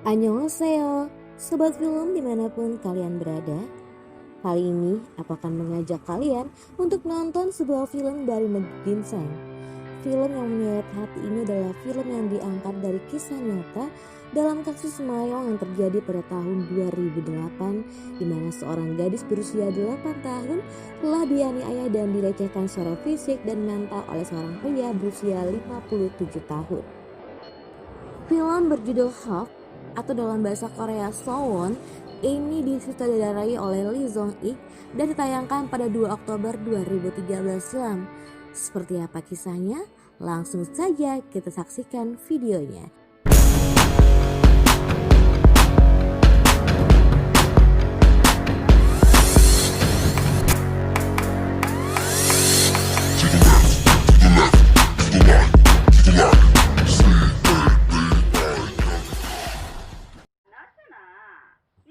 Annyeonghaseyo, sobat film dimanapun kalian berada. Kali ini aku akan mengajak kalian untuk nonton sebuah film dari negeri ginseng. Film yang menyayat hati ini adalah film yang diangkat dari kisah nyata dalam kasus Mayong yang terjadi pada tahun 2008, di mana seorang gadis berusia 8 tahun telah dianiaya dan dilecehkan secara fisik dan mental oleh seorang pria berusia 57 tahun. Film berjudul Hawk atau dalam bahasa Korea Sowon ini disutradarai oleh Lee Jong Ik dan ditayangkan pada 2 Oktober 2013 silam. Seperti apa kisahnya? Langsung saja kita saksikan videonya.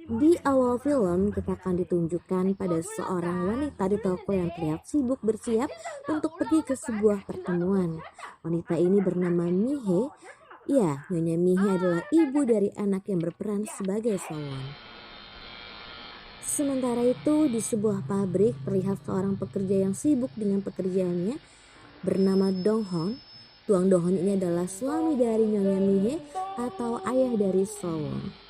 Di awal film kita akan ditunjukkan pada seorang wanita di toko yang terlihat sibuk bersiap untuk pergi ke sebuah pertemuan. Wanita ini bernama Mihe. Ya, Nyonya Mihe adalah ibu dari anak yang berperan sebagai Sowon. Sementara itu di sebuah pabrik terlihat seorang pekerja yang sibuk dengan pekerjaannya bernama Donghon. Tuang Donghon ini adalah suami dari Nyonya Mihe atau ayah dari Sowon.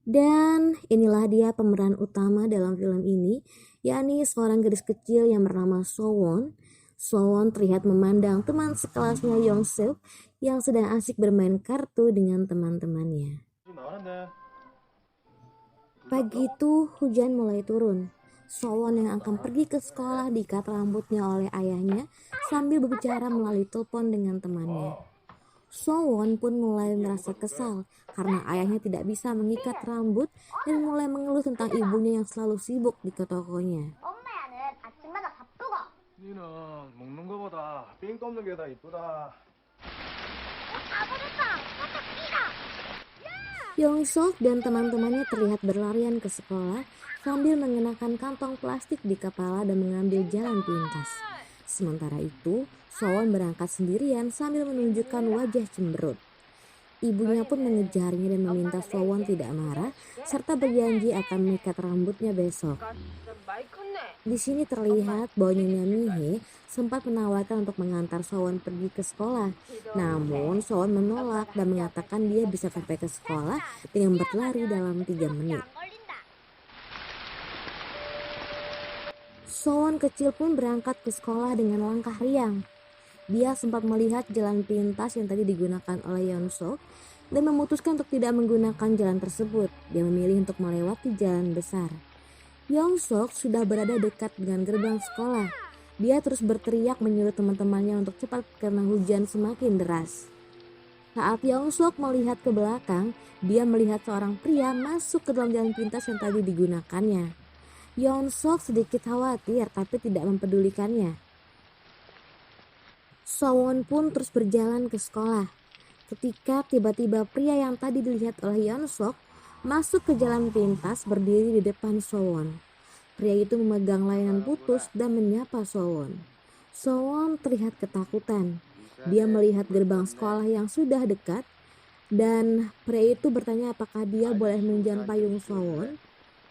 Dan inilah dia pemeran utama dalam film ini, yakni seorang gadis kecil yang bernama Sowon. Sowon terlihat memandang teman sekelasnya Yongseok yang sedang asik bermain kartu dengan teman-temannya. Pagi itu hujan mulai turun. Sowon yang akan pergi ke sekolah diikat rambutnya oleh ayahnya sambil berbicara melalui telepon dengan temannya. Sowon pun mulai merasa kesal karena ayahnya tidak bisa mengikat rambut dan mulai mengeluh tentang ibunya yang selalu sibuk di tokonya. Yongsok dan teman-temannya terlihat berlarian ke sekolah sambil mengenakan kantong plastik di kepala dan mengambil jalan pintas. Sementara itu, Sowon berangkat sendirian sambil menunjukkan wajah cemberut. Ibunya pun mengejarnya dan meminta Sowon tidak marah serta berjanji akan mengikat rambutnya besok. Di sini terlihat bahwa Nyonya Mihe sempat menawarkan untuk mengantar Sowon pergi ke sekolah. Namun Sowon menolak dan mengatakan dia bisa sampai ke sekolah dengan berlari dalam 3 menit. Sowon kecil pun berangkat ke sekolah dengan langkah riang. Dia sempat melihat jalan pintas yang tadi digunakan oleh Yonsok dan memutuskan untuk tidak menggunakan jalan tersebut. Dia memilih untuk melewati jalan besar. Yonsok sudah berada dekat dengan gerbang sekolah. Dia terus berteriak menyuruh teman-temannya untuk cepat karena hujan semakin deras. Saat Yonsok melihat ke belakang, dia melihat seorang pria masuk ke dalam jalan pintas yang tadi digunakannya. Yonsok sedikit khawatir tapi tidak mempedulikannya. Sowon pun terus berjalan ke sekolah. Ketika tiba-tiba pria yang tadi dilihat oleh Yonsok masuk ke jalan pintas berdiri di depan Sowon. Pria itu memegang layanan putus dan menyapa Sowon. Sowon terlihat ketakutan. Dia melihat gerbang sekolah yang sudah dekat dan pria itu bertanya apakah dia boleh meminjam payung Sowon.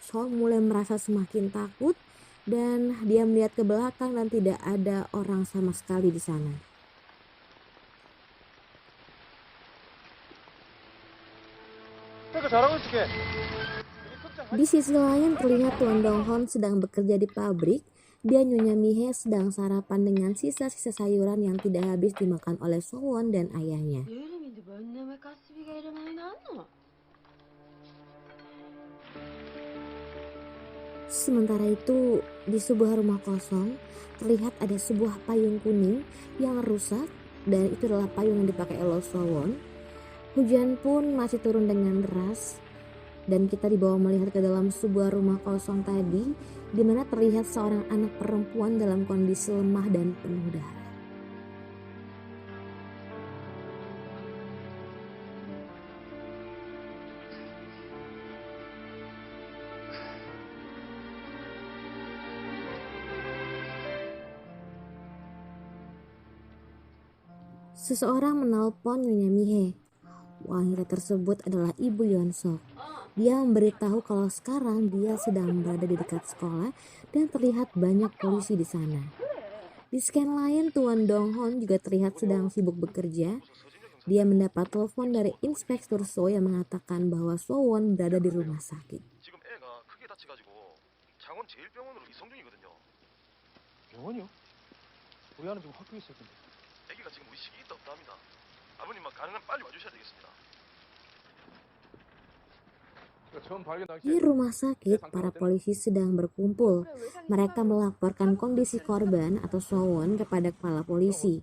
Sowon mulai merasa semakin takut dan dia melihat ke belakang dan tidak ada orang sama sekali di sana. Di sisi lain terlihat Tuan Donghon sedang bekerja di pabrik dan Nyonya Mihe sedang sarapan dengan sisa-sisa sayuran yang tidak habis dimakan oleh Sowon dan ayahnya. Sementara itu, di sebuah rumah kosong, terlihat ada sebuah payung kuning yang rusak dan itu adalah payung yang dipakai oleh Sowon. Hujan pun masih turun dengan deras dan kita dibawa melihat ke dalam sebuah rumah kosong tadi di mana terlihat seorang anak perempuan dalam kondisi lemah dan penuh darah. Seseorang menelpon Nyonya Mihe. Wanita tersebut adalah Ibu Yeon-sok. Dia memberitahu kalau sekarang dia sedang berada di dekat sekolah dan terlihat banyak polisi di sana. Di scan lain, Tuan Dong-hon juga terlihat sedang sibuk bekerja. Dia mendapat telepon dari Inspektur So yang mengatakan bahwa So-won berada di rumah sakit. 지금 애가 크게 다쳐가지고 창원 제1병원으로 이송 중이거든요. 병원이요? 우리 아는 지금 학교에 있을 텐데. 아기가 지금 우리 시기 있다 없다 합니다. 아버님만 가능한 빨리 와주셔야 되겠습니다. 처음 발견 당시 Di rumah sakit, para polisi sedang berkumpul. Mereka melaporkan kondisi korban atau So-won kepada kepala polisi.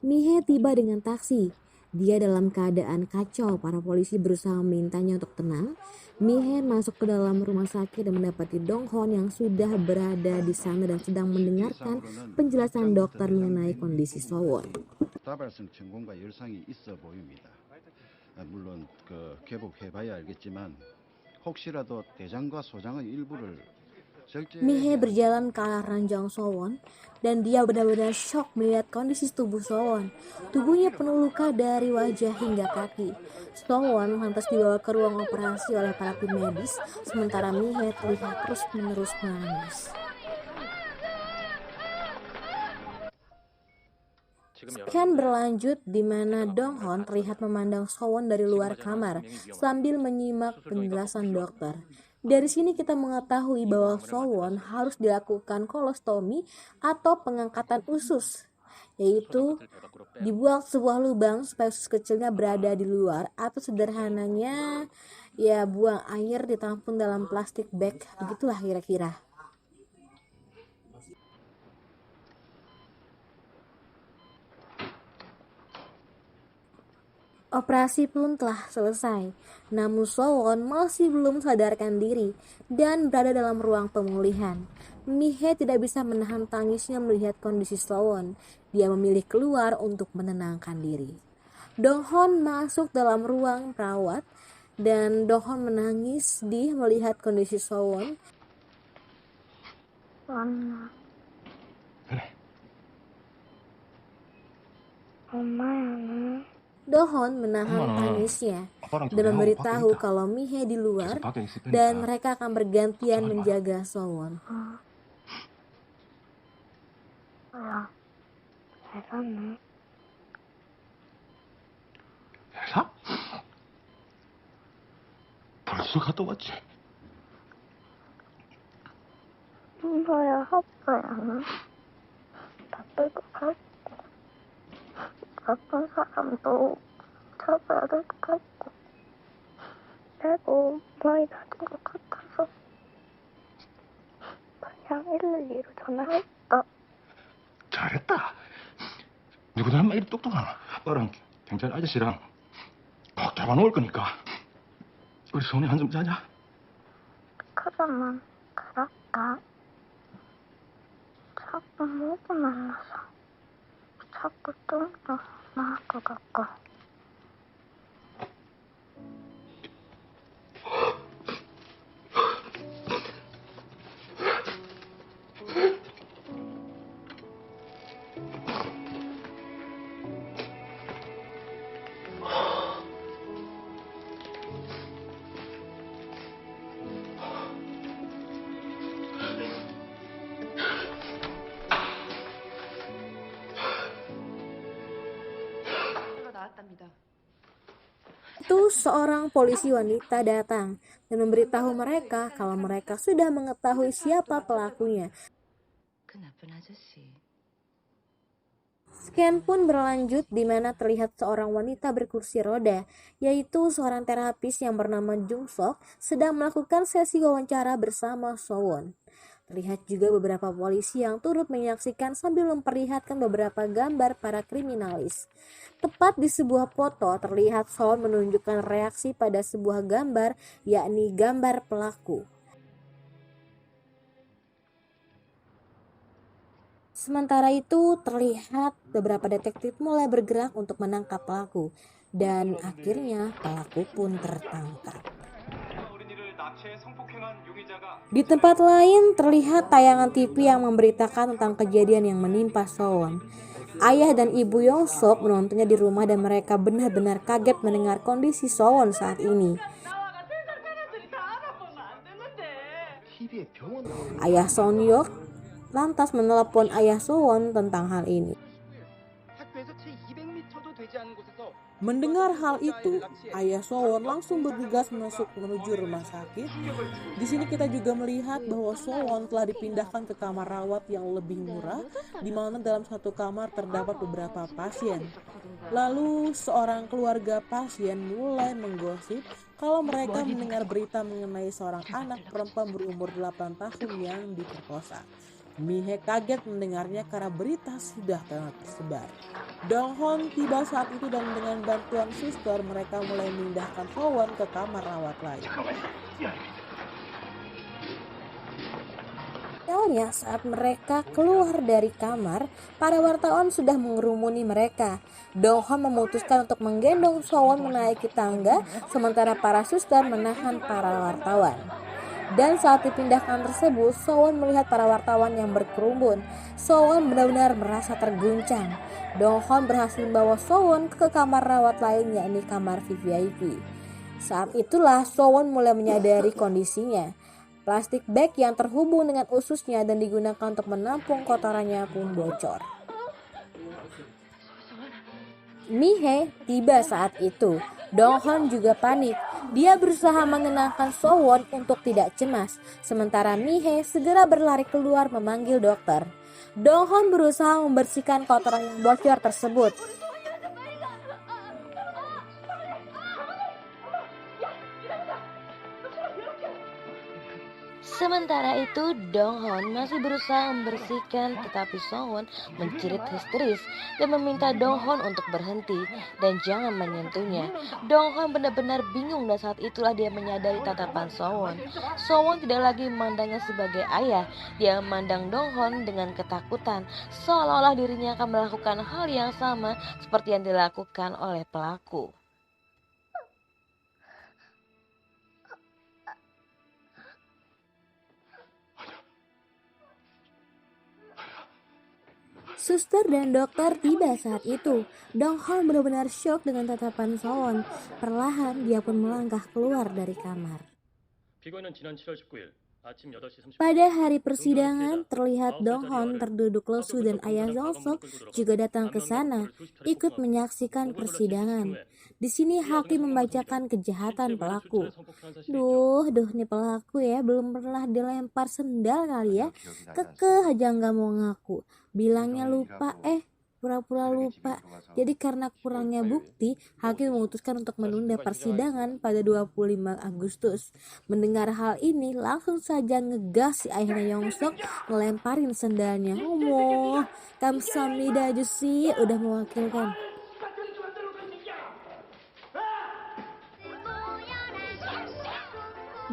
Mi-hye tiba dengan taksi. Dia dalam keadaan kacau. Para polisi berusaha memintanya untuk tenang. Mi-hye masuk ke dalam rumah sakit dan mendapati Dong-hon yang sudah berada di sana dan sedang mendengarkan penjelasan dokter mengenai kondisi So-won. 다발성 천공과 열상이 있어 보입니다. 물론 회복해봐야 알겠지만 혹시라도 대장과 소장의 일부를 Mi-hye berjalan ke arah ranjang So-won dan dia benar-benar shock melihat kondisi tubuh So-won. Tubuhnya penuh luka dari wajah hingga kaki. So-won lantas dibawa ke ruang operasi oleh para tim medis, sementara Mi-hye terlihat terus-menerus menangis. Scan berlanjut di mana Dong-hon terlihat memandang So-won dari luar kamar sambil menyimak penjelasan dokter. Dari sini kita mengetahui bahwa So-won harus dilakukan kolostomi atau pengangkatan usus, yaitu dibuang sebuah lubang supaya usus kecilnya berada di luar, atau sederhananya ya buang air ditampung dalam plastik bag, begitulah kira-kira. Operasi pun telah selesai, namun So-won masih belum sadarkan diri dan berada dalam ruang pemulihan. Mi-hye tidak bisa menahan tangisnya melihat kondisi So-won. Dia memilih keluar untuk menenangkan diri. Dong-hon masuk dalam ruang perawat dan Dong-hon menangis sedih melihat kondisi So-won. 엄마, 그래. 엄마야. Dong-hon menahan tangisnya dan memberitahu kalau Mi-hye di luar dan mereka akan bergantian menjaga So-won. 야, 잘 샀네. 회사? 벌써 갔다 왔지? 엄마야, 아빠야. 바쁠 것 같고, 바쁜 사람도 찾아야 될 것 같고, 내고 많이 낮은 것 같아서 그냥 112로 전화했다. 잘했다. 누구 닮아 이리 똑똑하나? 아빠랑 경찰 아저씨랑 꼭 잡아놓을 거니까 우리 손에 한점 자자. 그러면 그럴까? 자꾸 목이 말라서 자꾸 똥도 나올 것 같고. Itu seorang polisi wanita datang dan memberitahu mereka kalau mereka sudah mengetahui siapa pelakunya. Scan pun berlanjut di mana terlihat seorang wanita berkursi roda, yaitu seorang terapis yang bernama Jung-sok sedang melakukan sesi wawancara bersama So-won. Terlihat juga beberapa polisi yang turut menyaksikan sambil memperlihatkan beberapa gambar para kriminalis. Tepat di sebuah foto terlihat So-won menunjukkan reaksi pada sebuah gambar, yakni gambar pelaku. Sementara itu terlihat beberapa detektif mulai bergerak untuk menangkap pelaku dan akhirnya pelaku pun tertangkap. Di tempat lain terlihat tayangan TV yang memberitakan tentang kejadian yang menimpa So-won. Ayah dan ibu Yongsok menontonnya di rumah dan mereka benar-benar kaget mendengar kondisi Sowon saat ini. TV에 병원 나오는 Ayah Sonyeok lantas menelepon ayah Sowon tentang hal ini. 학교에서 채 200m도 되지 않은 곳에서 Mendengar hal itu, ayah Sowon langsung bergegas menuju rumah sakit. Di sini kita juga melihat bahwa Sowon telah dipindahkan ke kamar rawat yang lebih murah, di mana dalam satu kamar terdapat beberapa pasien. Lalu seorang keluarga pasien mulai menggosip kalau mereka mendengar berita mengenai seorang anak perempuan berumur 8 tahun yang diperkosa. Mihe kaget mendengarnya karena berita sudah tersebar. Donghon tiba saat itu dan dengan bantuan suster mereka mulai memindahkan Sowon ke kamar rawat lain. Sialnya saat mereka keluar dari kamar, para wartawan sudah mengerumuni mereka. Donghon memutuskan untuk menggendong Sowon menaiki tangga, sementara para suster menahan para wartawan. Dan saat dipindahkan tersebut, Sowon melihat para wartawan yang berkerumun. Sowon benar-benar merasa terguncang. Donghon berhasil membawa Sowon ke kamar rawat lain, yakni kamar VIP. Saat itulah Sowon mulai menyadari kondisinya. Plastik bag yang terhubung dengan ususnya dan digunakan untuk menampung kotorannya pun bocor. Mihe tiba saat itu. Donghon juga panik. Dia berusaha menenangkan Sowon untuk tidak cemas. Sementara Mihe segera berlari keluar memanggil dokter. Donghon berusaha membersihkan kotoran yang bocor tersebut. Sementara itu, Donghon masih berusaha membersihkan, tetapi Sowon menjerit histeris dan meminta Donghon untuk berhenti dan jangan menyentuhnya. Donghon benar-benar bingung dan saat itulah dia menyadari tatapan Sowon. Sowon tidak lagi memandangnya sebagai ayah, dia memandang Donghon dengan ketakutan, seolah-olah dirinya akan melakukan hal yang sama seperti yang dilakukan oleh pelaku. Suster dan dokter tiba saat itu. Donghon benar-benar syok dengan tatapan Sowon. Perlahan dia pun melangkah keluar dari kamar. 피고인은 지난 7월 19일 아침 8시 30분 Pada hari persidangan, terlihat Donghon terduduk lesu dan ayah Yongsok juga datang ke sana, ikut menyaksikan persidangan. Di sini hakim membacakan kejahatan pelaku. Duh, nih pelaku ya, belum pernah dilempar sendal kali ya. Kekeh aja nggak mau ngaku. Bilangnya lupa, pura-pura lupa. Jadi karena kurangnya bukti, hakim memutuskan untuk menunda persidangan pada 25 Agustus. Mendengar hal ini, langsung saja ngegas si ayahnya Yongsok ngelemparin sendalnya. Omoh, kamsahamnida sih udah mewakilkan.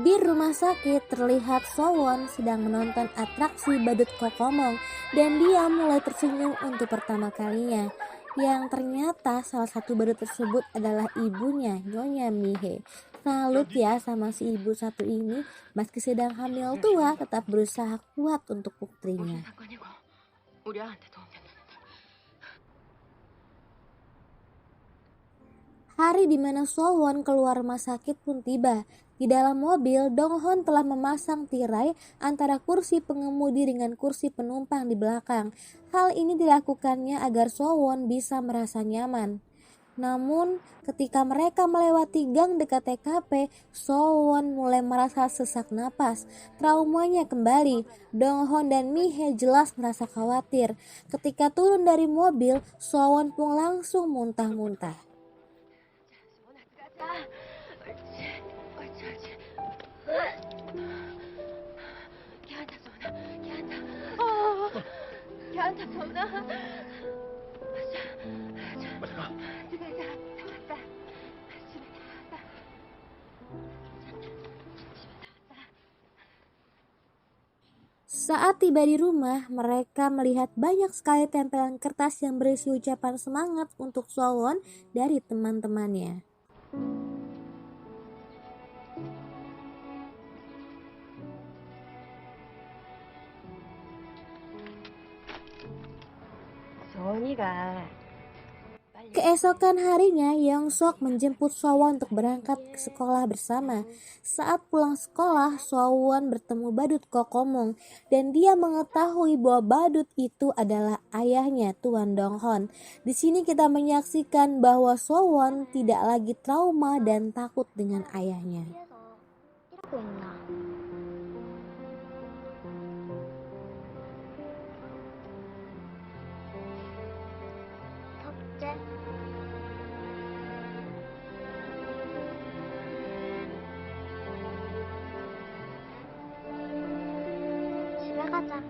Di rumah sakit terlihat Sowon sedang menonton atraksi badut kokomong dan dia mulai tersenyum untuk pertama kalinya. Yang ternyata salah satu badut tersebut adalah ibunya, Nyonya Mihe. Salut ya sama si ibu satu ini, meski sedang hamil tua tetap berusaha kuat untuk putrinya. Hari di mana Sowon keluar rumah sakit pun tiba. Di dalam mobil, Donghon telah memasang tirai antara kursi pengemudi dengan kursi penumpang di belakang. Hal ini dilakukannya agar Sowon bisa merasa nyaman. Namun, ketika mereka melewati gang dekat TKP, Sowon mulai merasa sesak napas. Traumanya kembali. Donghon dan Mihe jelas merasa khawatir. Ketika turun dari mobil, Sowon pun langsung muntah-muntah. Saat tiba di rumah, mereka melihat banyak sekali tempelan kertas yang berisi ucapan semangat untuk Sowon dari teman-temannya. Keesokan harinya, Yongsok menjemput Sowon untuk berangkat ke sekolah bersama. Saat pulang sekolah, Sowon bertemu badut Kokomong dan dia mengetahui bahwa badut itu adalah ayahnya, Tuan Donghon. Di sini kita menyaksikan bahwa Sowon tidak lagi trauma dan takut dengan ayahnya. 이러고 있나? 덕재? 집에 가자.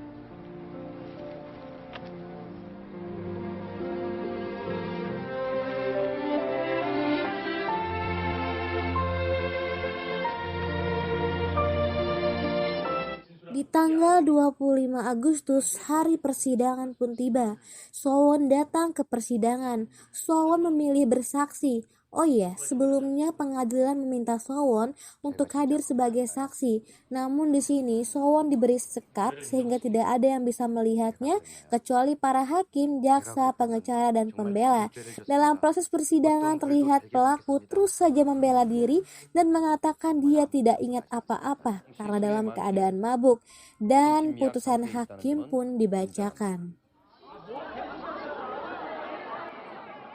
Di tanggal 25 Agustus, hari persidangan pun tiba. Sowon datang ke persidangan. Sowon memilih bersaksi. Oh iya, sebelumnya pengadilan meminta Sowon untuk hadir sebagai saksi. Namun di sini Sowon diberi sekat sehingga tidak ada yang bisa melihatnya kecuali para hakim, jaksa, pengacara, dan pembela. Dalam proses persidangan terlihat pelaku terus saja membela diri dan mengatakan dia tidak ingat apa-apa karena dalam keadaan mabuk. Dan putusan hakim pun dibacakan.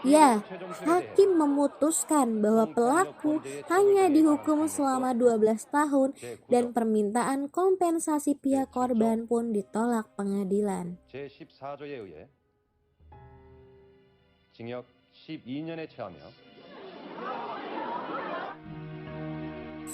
Ya, hakim memutuskan bahwa pelaku hanya dihukum selama 12 tahun dan permintaan kompensasi pihak korban pun ditolak pengadilan. 제14조에 의해 징역 12년에 처하며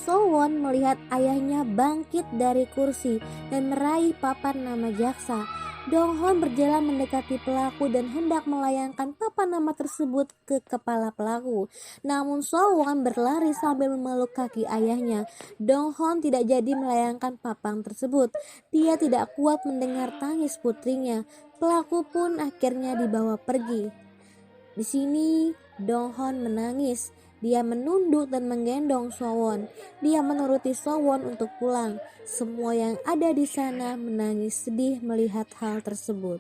Sowon melihat ayahnya bangkit dari kursi dan meraih papan nama jaksa. Donghon berjalan mendekati pelaku dan hendak melayangkan papan nama tersebut ke kepala pelaku. Namun Sowon berlari sambil memeluk kaki ayahnya. Donghon tidak jadi melayangkan papan tersebut. Dia tidak kuat mendengar tangis putrinya. Pelaku pun akhirnya dibawa pergi. Di sini Donghon menangis. Dia menunduk dan menggendong Sowon. Dia menuruti Sowon untuk pulang. Semua yang ada di sana menangis sedih melihat hal tersebut.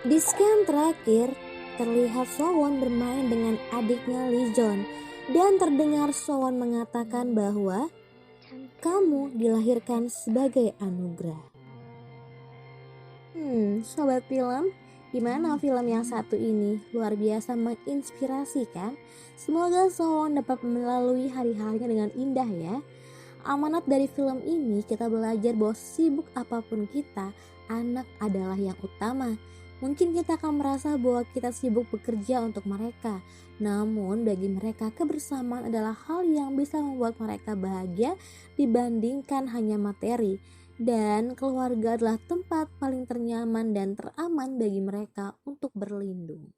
Di scan terakhir, terlihat Sowon bermain dengan adiknya Lee Jon dan terdengar Sowon mengatakan bahwa kamu dilahirkan sebagai anugerah. Sobat film, gimana film yang satu ini? Luar biasa menginspirasi kan? Semoga Sowon dapat melalui hari-harinya dengan indah ya. Amanat dari film ini kita belajar bahwa sibuk apapun kita, anak adalah yang utama. Mungkin kita akan merasa bahwa kita sibuk bekerja untuk mereka, namun bagi mereka kebersamaan adalah hal yang bisa membuat mereka bahagia dibandingkan hanya materi. Dan keluarga adalah tempat paling ternyaman dan teraman bagi mereka untuk berlindung.